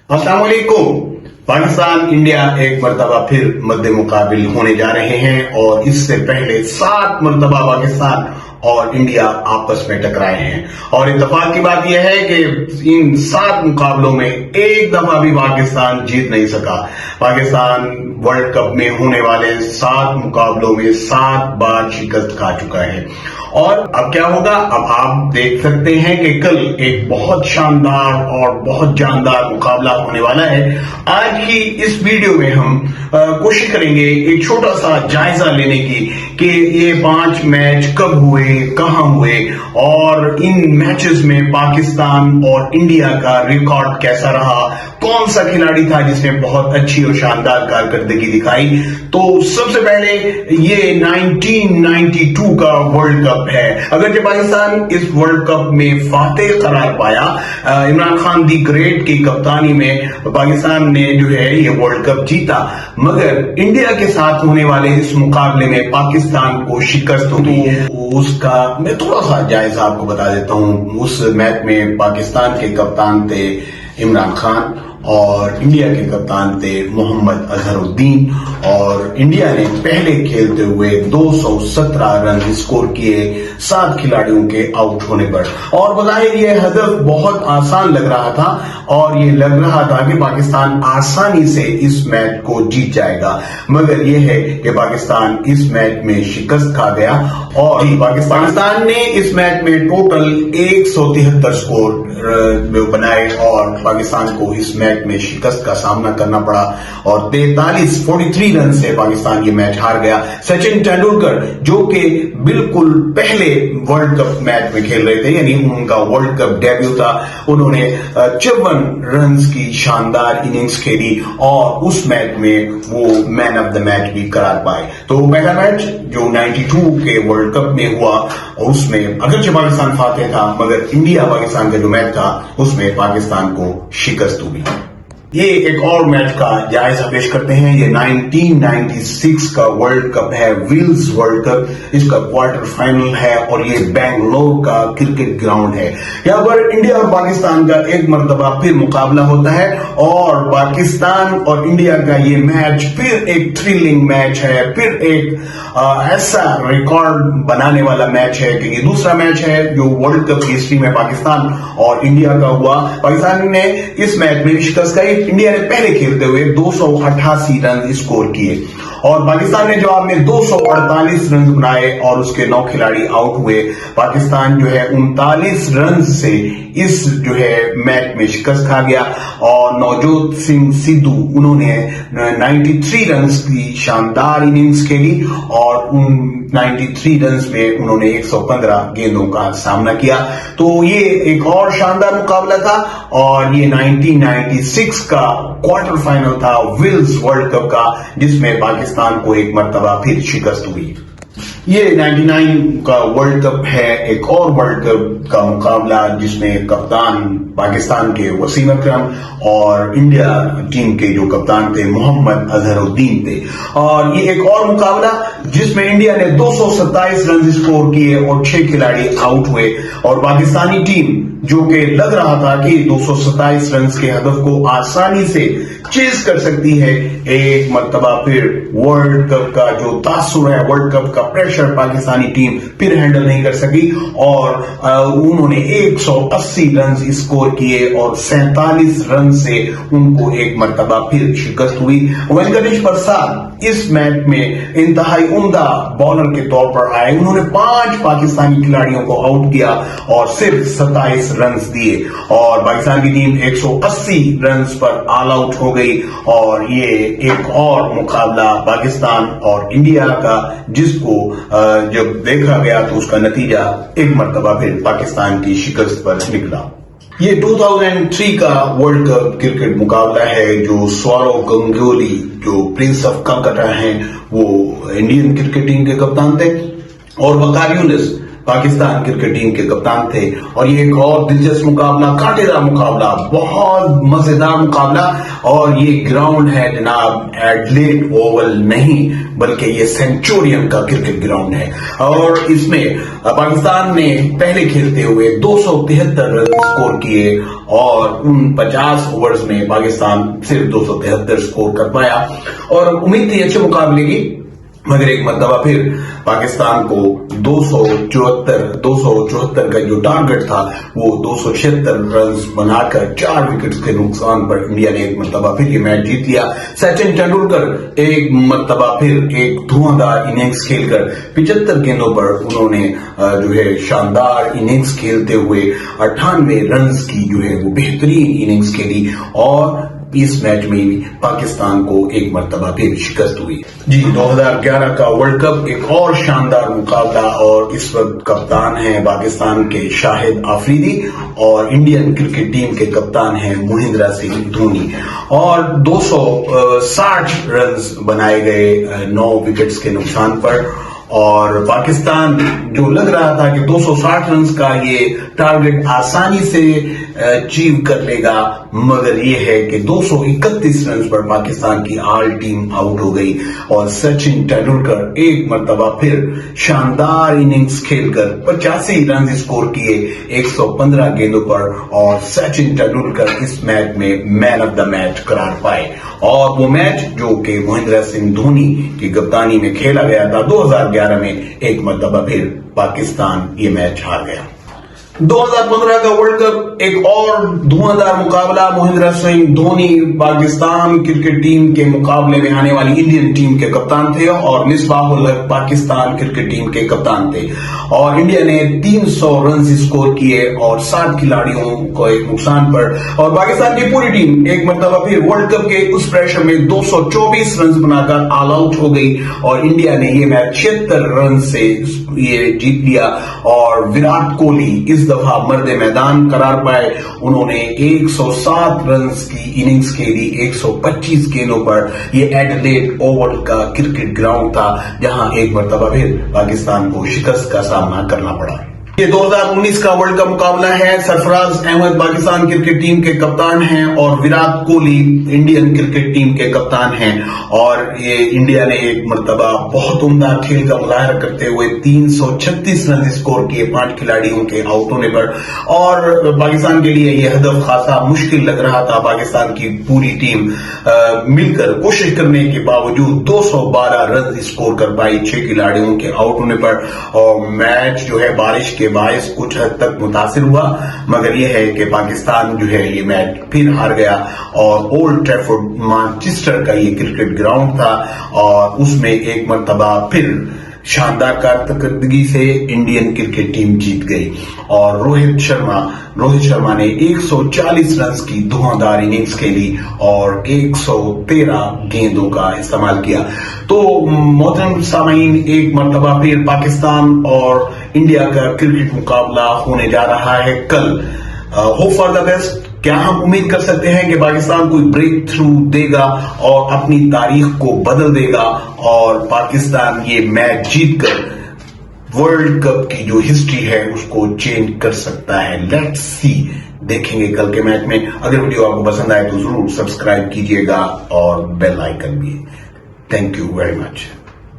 अस्सलाम वालेकुम। पाकिस्तान इंडिया एक मरतबा फिर मद्दे मुकाबिल होने जा रहे हैं और इससे पहले 7 मरतबा पाकिस्तान और इंडिया आपस में टकराए हैं और इत्तेफाक की बात यह है कि इन 7 मुकाबलों में एक दफा भी पाकिस्तान जीत नहीं सका। पाकिस्तान वर्ल्ड कप में होने वाले 7 मुकाबलों में 7 बार शिकस्त खा चुका है और अब क्या होगा, अब आप देख सकते हैं कि कल एक बहुत शानदार और बहुत जानदार मुकाबला होने वाला है। आज की इस वीडियो में हम कोशिश करेंगे एक छोटा सा जायजा लेने की कि ये 5 मैच कब हुए, कहां हुए और इन मैचेस में पाकिस्तान और इंडिया का रिकॉर्ड कैसा रहा, कौन सा खिलाड़ी था जिसने बहुत अच्छी और शानदार कारकर्दगी दिखाई। तो सबसे पहले ये 1992 का वर्ल्ड कप है। अगर पाकिस्तान इस वर्ल्ड कप में फातेह करार पाया, इमरान खान दी ग्रेट की कप्तानी में पाकिस्तान ने जो है ये वर्ल्ड कप जीता, मगर इंडिया के साथ होने वाले इस मुकाबले में पाकिस्तान को शिकस्त हुई। उसका मैं थोड़ा सा जायजा आपको बता देता हूं। उस मैच में पाकिस्तान के कप्तान थे इमरान खान और इंडिया के कप्तान थे मोहम्मद अजहरुद्दीन और इंडिया ने पहले खेलते हुए 217 रन स्कोर किए 7 खिलाड़ियों के आउट होने पर। और बज़ाहिर ये हदफ बहुत आसान लग रहा था और ये लग रहा था कि पाकिस्तान आसानी से इस मैच को जीत जाएगा, मगर यह है कि पाकिस्तान इस मैच में शिकस्त खा गया और पाकिस्तान ने इस मैच में टोटल 173 स्कोर बनाए और पाकिस्तान को इस मैच में शिकस्त का सामना करना पड़ा और 43 रन से पाकिस्तान ये मैच हार गया। सचिन तेंदुलकर जो कि बिल्कुल पहले वर्ल्ड कप मैच में खेल रहे थे, यानी उनका वर्ल्ड कप डेब्यू था, उन्होंने 54 रन की शानदार इनिंग्स खेली और उस मैच में वो मैन ऑफ द मैच भी करार पाए। तो पहला मैच जो 92 के वर्ल्ड कप में हुआ उसमें अगरचे पाकिस्तान फातेह था, मगर इंडिया पाकिस्तान का जो मैच था उसमें पाकिस्तान को शिकस्त हुई। ये एक और मैच का जायजा पेश करते हैं। ये 1996 का वर्ल्ड कप है, विल्स वर्ल्ड कप। इसका क्वार्टर फाइनल है और ये बेंगलोर का क्रिकेट ग्राउंड है। यहाँ पर इंडिया और पाकिस्तान का एक मर्तबा फिर मुकाबला होता है और पाकिस्तान और इंडिया का ये मैच फिर एक थ्रिलिंग मैच है, फिर एक ऐसा रिकॉर्ड बनाने वाला मैच है कि ये दूसरा मैच है जो वर्ल्ड कप की हिस्ट्री में पाकिस्तान और इंडिया का हुआ। पाकिस्तान ने इस मैच में शिकस्त खाई। इंडिया ने पहले खेलते हुए 288 रन स्कोर किए और पाकिस्तान ने जवाब में 248 रन बनाए और उसके 9 खिलाड़ी आउट हुए। पाकिस्तान जो है 39 रन से इस जो है मैच में शिकस्त खा गया और नवजोत सिंह सिद्धू उन्होंने 93 रन की शानदार इनिंग्स खेली और उन 93 रन में उन्होंने 115 गेंदों का सामना किया। तो ये एक और शानदार मुकाबला था और ये 1996 का क्वार्टर फाइनल था विल्स वर्ल्ड कप का, जिसमें पाकिस्तान को एक मर्तबा फिर शिकस्त हुई। ये 99 का वर्ल्ड कप है, एक और वर्ल्ड कप का मुकाबला जिसमें कप्तान पाकिस्तान के वसीम अकरम और इंडिया टीम के जो कप्तान थे मोहम्मद अजहरुद्दीन थे। और ये एक और मुकाबला जिसमें इंडिया ने 227 रन स्कोर किए और 6 खिलाड़ी आउट हुए और पाकिस्तानी टीम जो कि लग रहा था कि 227 रन के हदफ को आसानी से चेज कर सकती है, एक मर्तबा फिर वर्ल्ड कप का जो तासुर है, वर्ल्ड कप का प्रेशर पाकिस्तानी टीम फिर हैंडल नहीं कर सकी और उन्होंने 180 रन स्कोर किए और 47 रन से उनको एक मर्तबा फिर शिकस्त हुई। वेंकटेश प्रसाद इस मैच में इंतहाई उम्दा बॉलर के तौर पर आए। उन्होंने 5 पाकिस्तानी खिलाड़ियों को आउट किया और सिर्फ 27 रन दिए और पाकिस्तान की टीम 180 रन पर ऑल आउट हो गई और ये एक और मुकाबला पाकिस्तान और इंडिया का जिसको जब देखा गया तो उसका नतीजा एक मर्तबा फिर पाकिस्तान की शिकस्त पर निकला। ये 2003 का वर्ल्ड कप क्रिकेट मुकाबला है जो सौरव गंगोली जो प्रिंस ऑफ कलकत्ता हैं वो इंडियन क्रिकेट टीम के कप्तान थे और वकार यूनिस पाकिस्तान क्रिकेट टीम के कप्तान थे। और ये एक और दिलचस्प मुकाबला, कांटेदार मुकाबला, बहुत मजेदार मुकाबला। और ये ग्राउंड है जनाब एडलेड ओवल नहीं बल्कि ये सेंचुरियन का क्रिकेट ग्राउंड है। और इसमें पाकिस्तान ने पहले खेलते हुए 273 रन स्कोर किए और उन 50 ओवर्स में पाकिस्तान सिर्फ 273 स्कोर कर पाया। और उम्मीद थी अच्छे मुकाबले की, मगर एक मरतबा फिर पाकिस्तान को 274 का जो टारगेट था वो 276 रन बनाकर 4 विकेट्स के नुकसान पर इंडिया ने एक मरतबा फिर ये मैच जीत लिया। सचिन तेंदुलकर एक मरतबा फिर एक धुआंधार इनिंग्स खेलकर 75 गेंदों पर उन्होंने जो है शानदार इनिंग्स खेलते हुए 98 रन की जो है वो बेहतरीन इनिंग्स खेली। और इस मैच में पाकिस्तान को एक मरतबा फिर शिकस्त हुई। जी, 2011 का वर्ल्ड कप एक और शानदार मुकाबला। और इस वक्त कप्तान हैं पाकिस्तान के शाहिद आफरीदी और इंडियन क्रिकेट टीम के कप्तान हैं महेंद्र सिंह धोनी। और 260 रन बनाए गए 9 विकेट्स के नुकसान पर। और पाकिस्तान जो लग रहा था कि 260 रन का ये टारगेट आसानी से अचीव कर लेगा, मगर ये है कि 231 रन पर पाकिस्तान की ऑल टीम आउट हो गई। और सचिन तेंदुलकर एक मरतबा फिर शानदार इनिंग्स खेलकर 85 रन स्कोर किए 115 गेंदों पर। और सचिन तेंदुलकर इस मैच में मैन ऑफ द मैच करार पाए। और वो मैच जो कि महेंद्र सिंह धोनी की कप्तानी में खेला गया था 2011 में, एक मरतबा फिर पाकिस्तान ये मैच हार गया। 2015 का वर्ल्ड कप एक और धुआंधार मुकाबला। महेंद्र सिंह धोनी पाकिस्तान क्रिकेट टीम के मुकाबले में आने वाली इंडियन टीम के कप्तान थे और मिसबाह-उल हक पाकिस्तान क्रिकेट टीम के कप्तान थे। और इंडिया ने 300 रन स्कोर किए और 7 खिलाड़ियों को एक नुकसान पर। और पाकिस्तान की पूरी टीम एक मरतबा फिर वर्ल्ड कप के उस प्रेशर में 224 रन बनाकर ऑल आउट हो गई। और इंडिया ने ये मैच 76 रन से ये जीत लिया। और विराट कोहली इस दफा मर्द मैदान करार पाए। उन्होंने 107 रन की इनिंग्स खेली 125 गेंदों पर। ये एडलेड ओवल का क्रिकेट ग्राउंड था जहां एक मरतबा फिर पाकिस्तान को शिकस्त का सामना करना पड़ा। ये 2019 का वर्ल्ड कप मुकाबला है। सरफराज अहमद पाकिस्तान क्रिकेट टीम के कप्तान हैं और Virat Kohli Indian cricket team के कप्तान हैं। और ये इंडिया ने एक मरतबा बहुत उम्दा खेल का मुजाहरा करते हुए 336 रन स्कोर किए 5 खिलाड़ियों के आउट होने पर। और पाकिस्तान के लिए ये हदफ खासा मुश्किल लग रहा था। पाकिस्तान की पूरी टीम मिलकर कोशिश करने के बावजूद 212 रन स्कोर कर पाई 6 खिलाड़ियों के आउट होने पर। और मैच जो है बारिश के बायस कुछ हद तक मुतासिर हुआ, मगर यह है कि पाकिस्तान जो है ये मैच फिर हार गया। और ओल्ड ट्रैफोर्ड मैनचेस्टर का ये क्रिकेट ग्राउंड था और उसमें एक मरतबा फिर शानदार कारकर्दगी से इंडियन क्रिकेट टीम जीत गई। और रोहित शर्मा ने 140 रन की धुआंधार इनिंग्स खेली और 113 गेंदों का इस्तेमाल किया। तो मोहतरम सामीन, एक मरतबा फिर पाकिस्तान और इंडिया का क्रिकेट मुकाबला होने जा रहा है कल। Hope for the best. क्या हम उम्मीद कर सकते हैं कि पाकिस्तान कोई ब्रेक थ्रू देगा और अपनी तारीख को बदल देगा और पाकिस्तान ये मैच जीतकर वर्ल्ड कप की जो हिस्ट्री है उसको चेंज कर सकता है? लेट्स सी, देखेंगे कल के मैच में। अगर वीडियो आपको पसंद आए तो जरूर सब्सक्राइब कीजिएगा और बेल आइकन भी। Thank you very much.